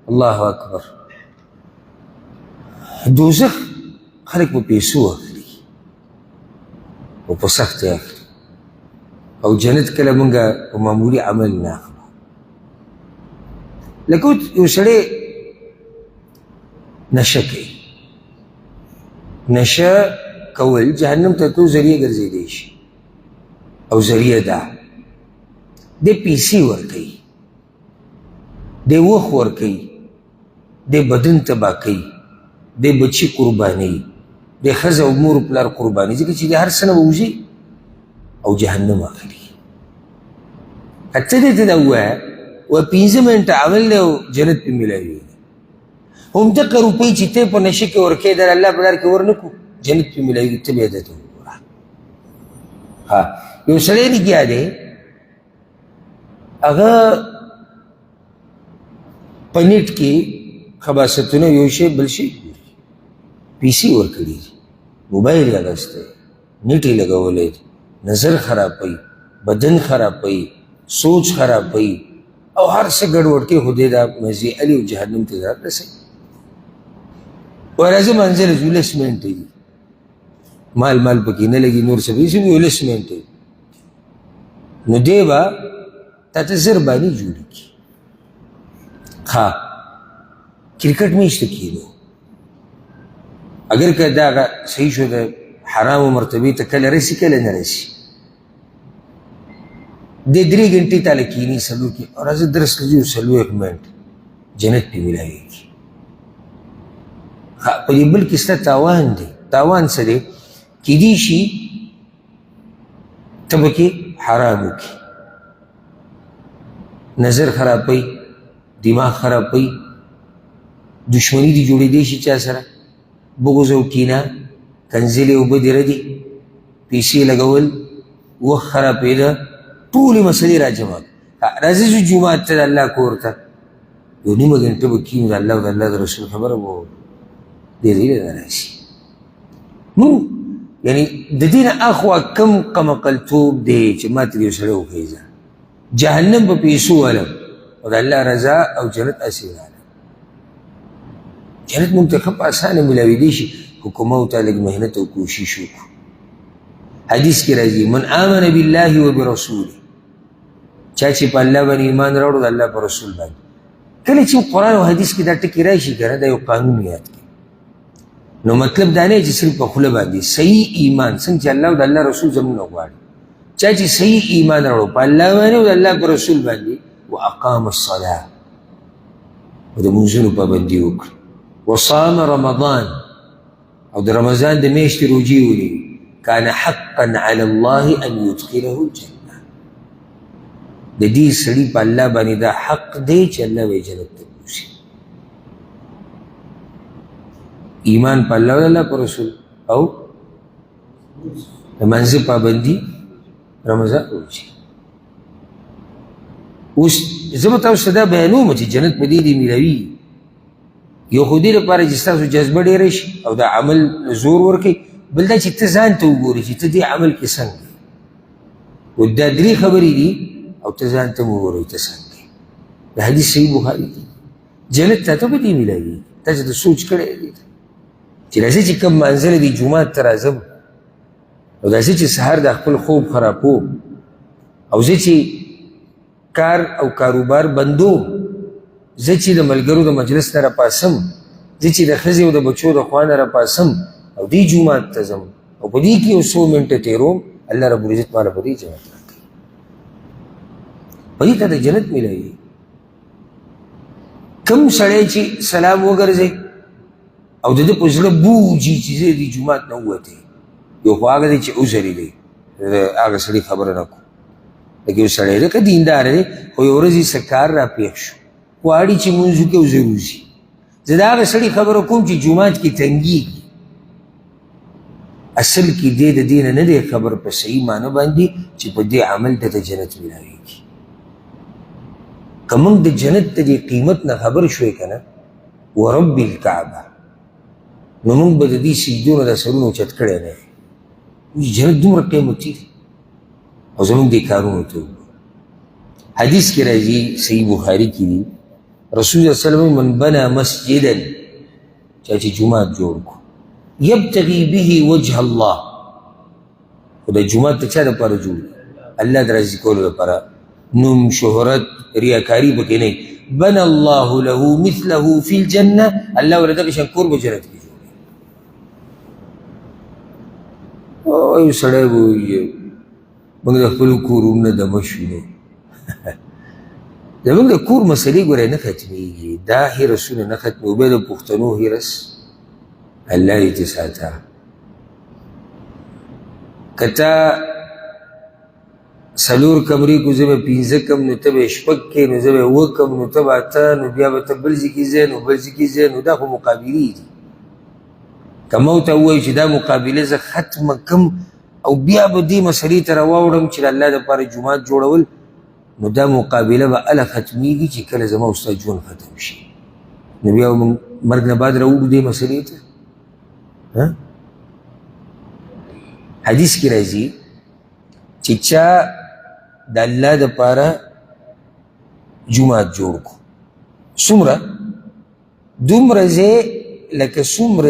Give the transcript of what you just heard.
الله اکبر. دوزخ خلق په پیسو اخلي او په سخت اخلي، او جنت کله مونږه په معمولي عمل نه اخلو. لکه یو سړی نشه کوي، نشه کول جهنم ته تلو ذریعه ګرځېدی شي، او ذریعه ده دی پیسې ورکوي، دی وخت ورکوي، دی بدن تباه کوي، دی بچي قربانوي، دی ښځه او مور پلار قربانوي، ځکه چې د هر څه نه به وځي او جهنم اخلي. ته دې ته دا ووایه و 5 منټه عمل دی او جنت پې میلاوي. همدغه روپۍ چې ته په نشه کې ورکوې در الله په لار کې ور نه کړو جنت پې میلاوي. ته بیا دته وګوره. ها یو سړی لګیا دی، هغه په نیټ کې خباثتونه یو شی بل شی پیسې ورکړي دي، موبایل یې اخیستی، نیټ یې لګولی دی، نظر خرابوي، بدن خرابوي، سوچ خرابوي، او هر څه ګډوډ کې خو دې دا مزې علي او جهنم ته ځان رسوي. وراځه منزل 10 منټې دي، مال پکې نه لګي، نور څه پیسې 10 منټې، نو دی به تا ته زر باندې جوړې کړي. ها کرکټ میچ ته کېنو، اگر که دا صحیح شو د حرامو مرتبې ته کله رسي کله نه رسي، دې 3 غنټې تاله کېني سلو کې، او راځه درس کوي 1 منټ جنت پې میلاویږي. په دې بل کې ستا تاوان دی. تاوان څه دی؟ کیدای شي ته به کې حرام وکړي، نظر خرابوي، دماغ خرابوي، دشمني دي جوړېدی شي چا سره، بغض او کینه، کنځلې اوبه دې ردي، پیسې لګول، وخت خرابېده، ټولې مسلې را جمع کړه. راځه ځو جومات ته د الله کور ته، یو 1 غنټه به کېنو، د الله او د الله د رسول خبره به دې ځای نه راشي. نو یعنې د دې نه اخوا کم قمقلتوب دی چې ما ته یو سړی وخېږه، جهنم په پیسو علم او د الله رضا او جنت اسې علم. جنت مونږ ته ښه په اسانه میلاوېدی شي، خو که موږ ته لږ محنت او کوشش وکړو. حدیث کې راځي من آمن بالله و برسوله، چا چې په الله باندې ایمان راوړو د الله په رسول باندې. کله چې قرآن او حدیث کې دا ټکي راشي که نه، دا یو قانون یاد کړي. نو مطلب دا نه چې صرف په خوله باندې صحیح ایمان، څنګه چې الله او د الله رسول زموږ نه غواړي، چا چې صحیح ایمان راوړو په الله باندې او د الله په رسول باندې، واقام الصلاه، او د مونځونو پابندي وکړي، وصام رمضان، او د رمضان د میاشتې روجې ونیوي، کان حقا علی الله ان یدخله الجنه. د دې سړي په الله باندې دا حق دی چې الله به یې جنت ته بوځي. ایمان په الله او الله په رسول، او د منځه پابندي رمضان روجې. اوس زه به تاسو ته دا بیانوم چې جنت په دې میلاوي. یو خو دې لپاره چې ستاسو جذبه ډېره شي او دا عمل زور ورکوي، بل دا چې ته ځان ته وګورې چې ته دې عمل کې څنګه یې. و دا 3 خبرې دي، او ته ځان ته وګورې ته څنګه یې. د حدیث صحیح بخاري دی. جنت ته په دې میلاوي. تاسو ته سوچ کړی دی چې راځي چې کوم منزل دی جومات ته راځم، او راځي چې سهار د خپل خوب خرابوم، او زه چې کار او کاروبار بندوم، زه چې د ملګرو د مجلس نه راپاسم، زه چې د ښځې او د بچو د خوا نه راپاسم او دې جومات ته ځم، او په دې کې یو 100 منټه تېروم، الله رب العزت ماله په دې جنت راکوي. په دې ته د جنت میلاوي. کوم سړی چې سلام وګرځي او د ده په زړه بوجي چې زه دې جومات نه ووتی، یو خو هغه دی چې عذري دی، هغه سړي خبره نه کړو. لکه یو سړی دی که دیندار دی، خو یو ورځ یې څه کار راپېښ شو، غواړي چې مونځ وکړي او زه وځي. زه د هغه سړي خبره کوم چې جومات کې تنګېږي، اصل کې دی د دې نه دی خبر په صحیح معنی باندې چې په دې عمل ته د جنت میلاویږي. که موږ د جنت د دې قیمت نه خبر شوی که نه، ورب الکعبه، نو موږ به د دې سجدو نه دا سرونه اوچت کړی نه وي. جنت دومره قیمتي دی، او زموږ دې کارونو ته وګورو. حدیث کې راځي، صحیح بخاري کې دي، رسول الله صلی الله علیه وسلم من بنا مسجدا چا چې جماعت جوړ کو یبتغي به وجه الله خو د جماعت ته چا دپاره جوړ الله د راضي کولو لپاره نوم شهرت ریاکاري پکې نه بنى الله له مثله في الجنه الله ولې دغه شان کور په جنت کې جوړ او یو سړی وایي موږ د خپل کورونه دمه شوو زمونږ د کور مسلې ګوره نه ختمېږي دا هرسونه نه ختمېږي بیا د پښتنو هرس الله دې ساته که تا څلور کمرې کو زه به پنځه کم نو ته به شپږ کې نو زه به اووه کم نو ته به اته نو بیا به ته بل ځای کې ځې نو بل ځای کې ځې نو دا خو مقابلې دي که ما ورته ووایو چې دا مقابلې زه ختمه کم او بیا به دې مسلې ته راواوړم چې د الله دپاره جومات جوړول نو دا مقابله به اله ختمیږي چې کله زما ستا ژوند ختم شي نو بیا به مرګ نه بعد راوړو دې مسلې ته حدیث کې راځي چې چا د الله دپاره جومات جوړ کو څومره دومره ځای لکه څومره